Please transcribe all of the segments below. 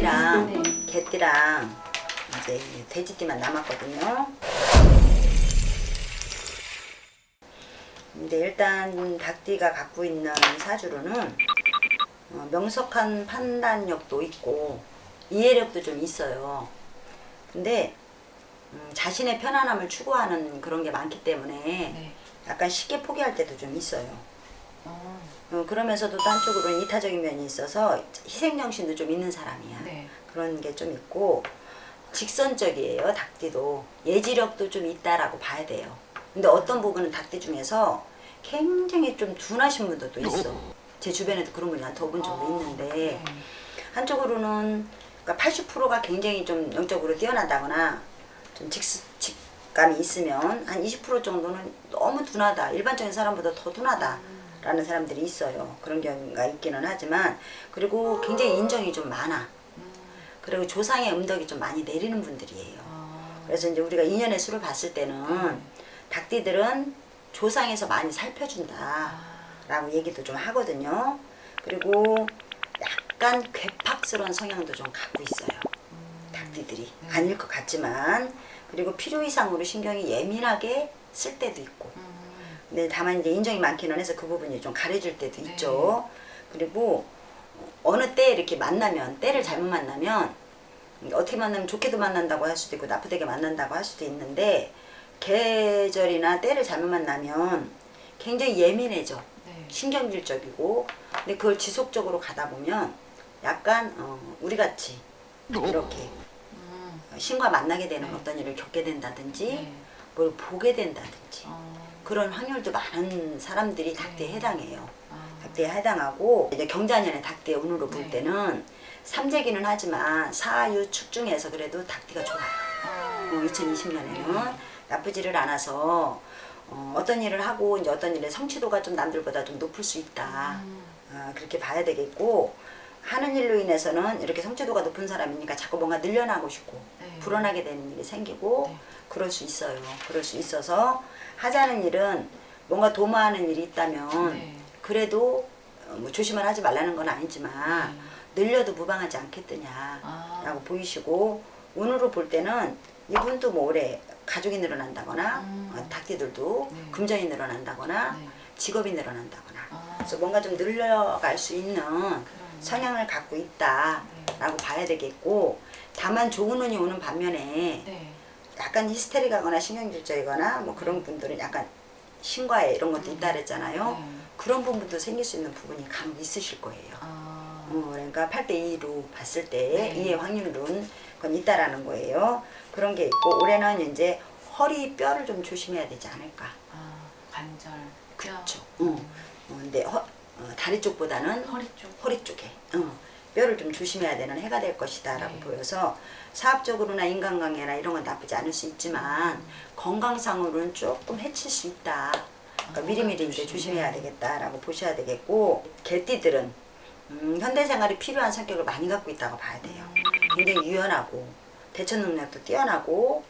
닭띠랑 개띠랑 이제 돼지띠만 남았거든요. 근데 일단 닭띠가 갖고 있는 사주로는 명석한 판단력도 있고 이해력도 좀 있어요. 근데 자신의 편안함을 추구하는 그런 게 많기 때문에 약간 쉽게 포기할 때도 좀 있어요. 그러면서도 또 한쪽으로는 이타적인 면이 있어서 희생정신도 좀 있는 사람이야. 그런 게 좀 있고 직선적이에요. 닭띠도 예지력도 좀 있다라고 봐야 돼요. 근데 어떤 부분은 닭띠 중에서 굉장히 좀 둔하신 분들도 있어. 제 주변에도 그런 분이 한 두 분 정도 있는데 한쪽으로는 그러니까 80%가 굉장히 좀 영적으로 뛰어나다거나 좀 직감이 있으면 한 20% 정도는 너무 둔하다. 일반적인 사람보다 더 둔하다. 라는 사람들이 있어요. 그런 경우가 있기는 하지만 그리고 굉장히 인정이 좀 많아. 그리고 조상의 음덕이 좀 많이 내리는 분들이에요. 그래서 이제 우리가 인연의 수를 봤을 때는 닭띠들은 조상에서 많이 살펴준다 라고 얘기도 좀 하거든요. 그리고 약간 괴팍스러운 성향도 좀 갖고 있어요. 닭띠들이. 아닐 것 같지만 그리고 필요 이상으로 신경이 예민하게 쓸 때도 있고 근데 다만 이제 인정이 많기는 해서 그 부분이 좀 가려질 때도 있죠. 그리고 어느 때에 이렇게 만나면 때를 잘못 만나면 어떻게 만나면 좋게도 만난다고 할 수도 있고 나쁘게 만난다고 할 수도 있는데 계절이나 때를 잘못 만나면 굉장히 예민해져. 신경질적이고 근데 그걸 지속적으로 가다 보면 약간 우리같이 이렇게 신과 만나게 되는 어떤 일을 겪게 된다든지 뭘 보게 된다든지 그런 확률도 많은 사람들이 닭띠에 해당해요. 닭띠에 해당하고 이제 경자년의 닭띠의 운으로 볼 때는 삼재기는 하지만 사유축 중에서 그래도 닭띠가 좋아요. 2020년에는 나쁘지를 않아서 어떤 일을 하고 이제 어떤 일의 성취도가 좀 남들보다 좀 높을 수 있다. 그렇게 봐야 되겠고 하는 일로 인해서는 이렇게 성취도가 높은 사람이니까 자꾸 뭔가 늘려나고 싶고 불어나게 되는 일이 생기고 그럴 수 있어요. 그럴 수 있어서 하자는 일은 뭔가 도모하는 일이 있다면 그래도 뭐 조심을 하지 말라는 건 아니지만 늘려도 무방하지 않겠느냐라고 보이시고 운으로 볼 때는 이분도 뭐 올해 가족이 늘어난다거나 닭띠들도 금전이 늘어난다거나 직업이 늘어난다거나 그래서 뭔가 좀 늘려갈 수 있는 성향을 갖고 있다라고 봐야 되겠고 다만 좋은 운이 오는 반면에 약간 히스테릭하거나 신경질적이거나 뭐 그런 분들은 약간 신과에 이런 것도 있다 그랬잖아요. 그런 부분도 생길 수 있는 부분이 간혹 있으실 거예요. 그러니까 8대2로 봤을 때 이의 확률은 그건 있다라는 거예요. 그런 게 있고 올해는 이제 허리 뼈를 좀 조심해야 되지 않을까. 관절. 그렇죠. 근데 다리 쪽보다는 허리 쪽. 에 뼈를 좀 조심해야 되는 해가 될 것이다 라고 보여서 사업적으로나 인간관계나 이런 건 나쁘지 않을 수 있지만 건강상으로는 조금 해칠 수 있다. 그러니까 미리미리 이제 조심해야 되겠다라고 보셔야 되겠고 개띠들은 현대생활이 필요한 성격을 많이 갖고 있다고 봐야 돼요. 굉장히 유연하고 대처 능력도 뛰어나고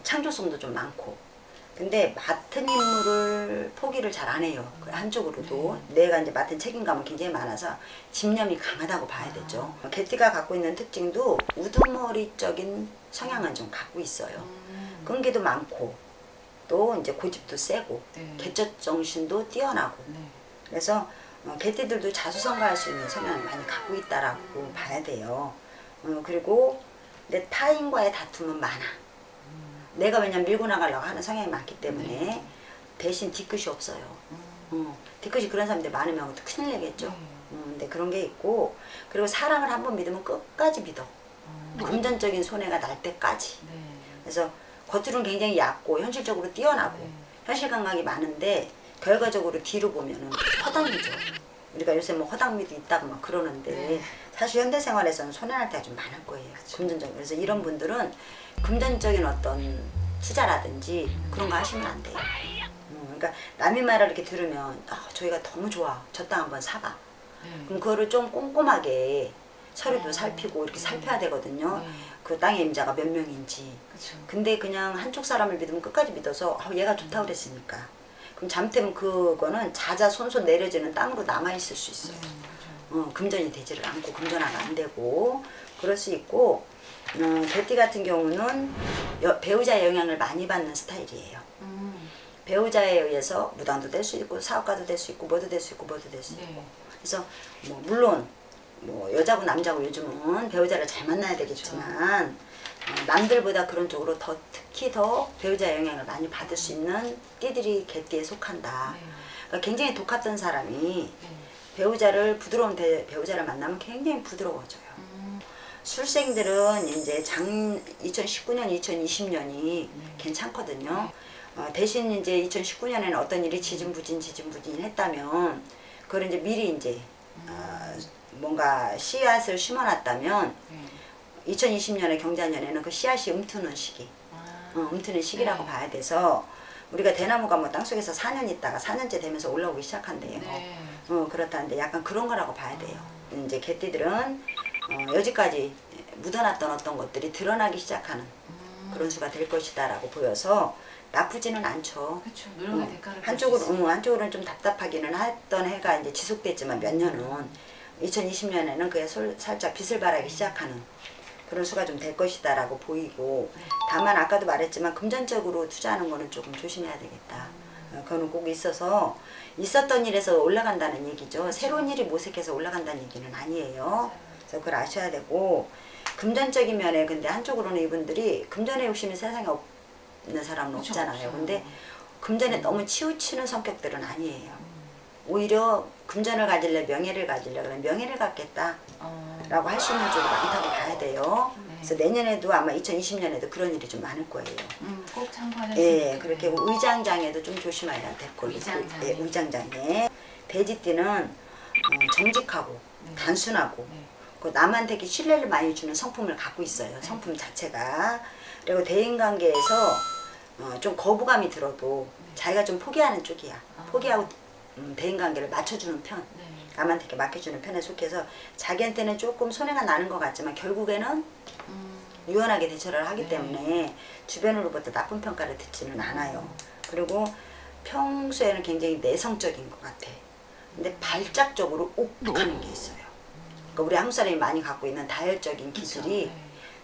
창조성도 좀 많고 근데 맡은 임무를 포기를 잘 안 해요. 한쪽으로도 내가 이제 맡은 책임감은 굉장히 많아서 집념이 강하다고 봐야 되죠. 개띠가 갖고 있는 특징도 우두머리적인 성향은 좀 갖고 있어요. 끈기도 많고 또 이제 고집도 세고 개척 정신도 뛰어나고 그래서 개띠들도 자수성가할 수 있는 성향을 많이 갖고 있다라고 봐야 돼요. 그리고 내 타인과의 다툼은 많아. 내가 왜냐면 밀고 나가려고 하는 성향이 많기 때문에 대신 뒤끝이 없어요. 뒤끝이 그런 사람들 많으면 큰일 내겠죠. 근데 그런 게 있고 그리고 사랑을 한번 믿으면 끝까지 믿어. 금전적인 손해가 날 때까지. 그래서 겉으로는 굉장히 얕고 현실적으로 뛰어나고 현실 감각이 많은데 결과적으로 뒤로 보면은 허당이죠. 우리가 요새 뭐 허당미도 있다고 막 그러는데 사실 현대생활에서는 손해날 때가 좀 많을 거예요. 금전적으로. 그래서 이런 분들은 금전적인 어떤 투자라든지 그런 거 하시면 안 돼요. 그러니까 남의 말을 이렇게 들으면 저희가 너무 좋아. 저 땅 한번 사봐. 그럼 그거를 좀 꼼꼼하게 서류도 살피고 이렇게 살펴야 되거든요. 그 땅의 임자가 몇 명인지. 근데 그냥 한쪽 사람을 믿으면 끝까지 믿어서 얘가 좋다고 그랬으니까. 그럼 잘못되면 그거는 자자손손 내려지는 땅으로 남아있을 수 있어요. 금전이 되지를 않고 금전화가 안 되고 그럴 수 있고 개띠 같은 경우는 배우자의 영향을 많이 받는 스타일이에요. 배우자에 의해서 무당도 될 수 있고 사업가도 될 수 있고 뭐도 될 수 있고 뭐도 될 수 있고 네. 그래서 뭐 물론 뭐 여자고 남자고 요즘은 배우자를 잘 만나야 되겠지만 남들보다 그런 쪽으로 더 특히 더 배우자의 영향을 많이 받을 수 있는 띠들이 개띠에 속한다. 네. 그러니까 굉장히 독했던 사람이 네. 배우자를 부드러운 배우자를 만나면 굉장히 부드러워져요. 술생들은 이제 2019년, 2020년이 괜찮거든요. 대신 이제 2019년에는 어떤 일이 지진부진 했다면 그걸 이제 미리 이제 뭔가 씨앗을 심어놨다면 2020년의 경자년에는 그 씨앗이 움트는 시기, 움트는 시기라고 네. 봐야 돼서 우리가 대나무가 뭐 땅속에서 4년 있다가 4년째 되면서 올라오기 시작한대요. 네. 그렇다는데 약간 그런 거라고 봐야 돼요. 이제 개띠들은 여지까지 묻어놨던 어떤 것들이 드러나기 시작하는 그런 수가 될 것이다라고 보여서 나쁘지는 않죠. 그렇죠. 노력의 대가를 한쪽으로는 좀 답답하기는 했던 해가 이제 지속됐지만 몇 년은 2020년에는 그게 살짝 빛을 발하기 시작하는 그런 수가 좀 될 것이다라고 보이고 다만 아까도 말했지만 금전적으로 투자하는 거는 조금 조심해야 되겠다. 그거는 꼭 있어서 있었던 일에서 올라간다는 얘기죠. 새로운 일이 모색해서 올라간다는 얘기는 아니에요. 그래서 그걸 아셔야 되고 금전적인 면에 근데 한쪽으로는 이분들이 금전의 욕심이 세상에 없는 사람은 그쵸, 없잖아요. 없어요. 근데 금전에 너무 치우치는 성격들은 아니에요. 오히려 금전을 가질래 명예를 가질래 그러면 명예를 갖겠다 라고 할 수 있는 쪽이 많다고 봐야 돼요. 네. 그래서 내년에도 아마 2020년에도 그런 일이 좀 많을 거예요. 꼭 참고하셨으면 예, 그렇게 의장장애도 좀 조심해야 될 걸로. 의장장애. 예, 의장장애. 돼지띠는 정직하고 네. 단순하고 네. 그 남한테 신뢰를 많이 주는 성품을 갖고 있어요. 성품 자체가. 그리고 대인관계에서 좀 거부감이 들어도 자기가 좀 포기하는 쪽이야. 포기하고 대인관계를 맞춰주는 편. 네. 남한테 이렇게 맡겨주는 편에 속해서 자기한테는 조금 손해가 나는 것 같지만 결국에는 유연하게 대처를 하기 네. 때문에 주변으로부터 나쁜 평가를 듣지는 않아요. 그리고 평소에는 굉장히 내성적인 것 같아. 근데 발작적으로 욱하는 게 있어요. 그러니까 우리 한국 사람이 많이 갖고 있는 다혈적인 기질이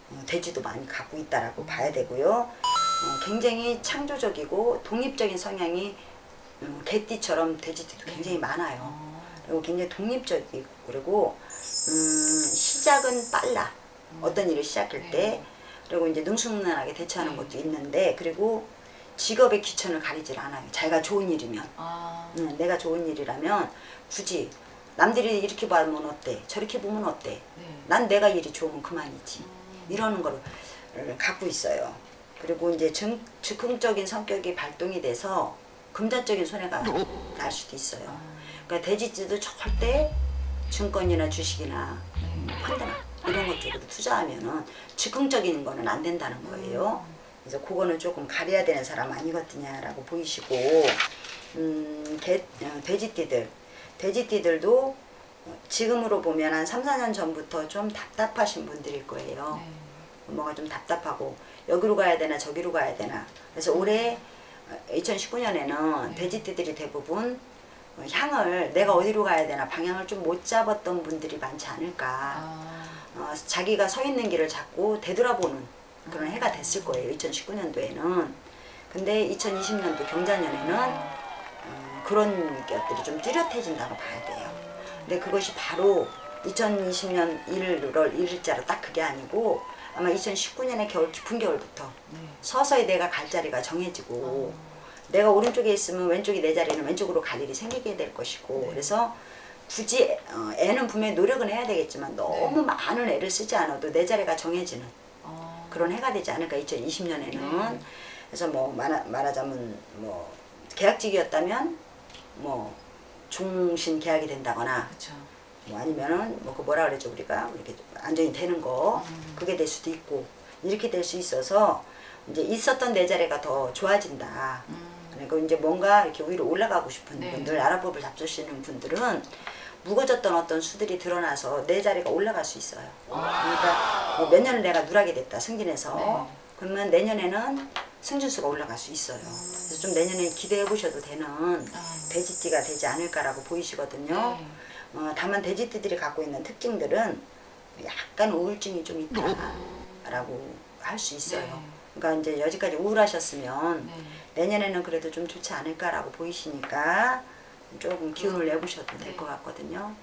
그렇죠. 돼지도 많이 갖고 있다라고 봐야 되고요. 굉장히 창조적이고 독립적인 성향이 개띠처럼 돼지띠도 굉장히 많아요. 그리고 굉장히 독립적이고 그리고 시작은 빨라. 어떤 일을 시작할 때 그리고 이제 능수능란하게 대처하는 것도 있는데 그리고 직업의 기천을 가리질 않아요. 자기가 좋은 일이면 내가 좋은 일이라면 굳이 남들이 이렇게 보면 어때? 저렇게 보면 어때? 난 내가 일이 좋으면 그만이지. 이러는 거를 갖고 있어요. 그리고 이제 즉흥적인 성격이 발동이 돼서 금전적인 손해가 날 수도 있어요. 그러니까 돼지띠도 절대 증권이나 주식이나 펀드나 이런 것 쪽으로 투자하면은 즉흥적인 거는 안 된다는 거예요. 그래서 그거는 조금 가려야 되는 사람 아니거든요라고 보이시고 돼지띠들도 지금으로 보면 한 3, 4년 전부터 좀 답답하신 분들일 거예요. 뭐가 좀 답답하고 여기로 가야 되나 저기로 가야 되나. 그래서 올해 2019년에는 돼지띠들이 대부분 향을 내가 어디로 가야 되나 방향을 좀 못 잡았던 분들이 많지 않을까. 자기가 서 있는 길을 잡고 되돌아보는 그런 해가 됐을 거예요. 2019년도에는. 근데 2020년도 경자년에는 그런 것들이 좀 뚜렷해진다고 봐야 돼요. 근데 그것이 바로 2020년 1월 1일자로 딱 그게 아니고 아마 2019년의 겨울 깊은 겨울부터 서서히 내가 갈 자리가 정해지고 내가 오른쪽에 있으면 왼쪽이 내 자리는 왼쪽으로 갈 일이 생기게 될 것이고 그래서 굳이 애는 분명히 노력은 해야 되겠지만 너무 많은 애를 쓰지 않아도 내 자리가 정해지는 그런 해가 되지 않을까 2020년에는. 그래서 뭐 말하자면 뭐 계약직이었다면 뭐 종신 계약이 된다거나 그쵸. 뭐 아니면은 뭐 그 뭐라 그러죠 우리가 이렇게 안정이 되는 거 그게 될 수도 있고 이렇게 될 수 있어서 이제 있었던 내 자리가 더 좋아진다. 그러니까 이제 뭔가 이렇게 위로 올라가고 싶은 분들 아랍법을 잡수시는 분들은 무거졌던 어떤 수들이 드러나서 내 자리가 올라갈 수 있어요. 그러니까 뭐 몇 년을 내가 누락이 됐다 승진해서 그러면 내년에는 승진수가 올라갈 수 있어요. 그래서 좀 내년에 기대해 보셔도 되는 돼지띠가 되지 않을까라고 보이시거든요. 다만 돼지띠들이 갖고 있는 특징들은 약간 우울증이 좀 있다라고 할 수 있어요. 네. 그러니까 이제 여지까지 우울하셨으면 네. 내년에는 그래도 좀 좋지 않을까라고 보이시니까 조금 기운을 내보셔도 될 네. 것 같거든요.